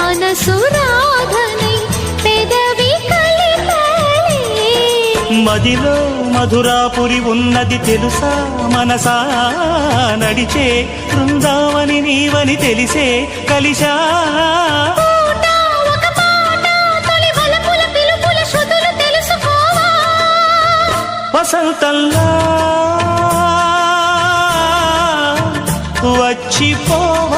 మనసు రాధనై పెదవి కలిపలే మదిలో మధురాపురి ఉన్నది తెలుసా మనసా నడిచే బృందావని నీవని తెలిసే కలిశా వసంతంలా వచ్చిపోవా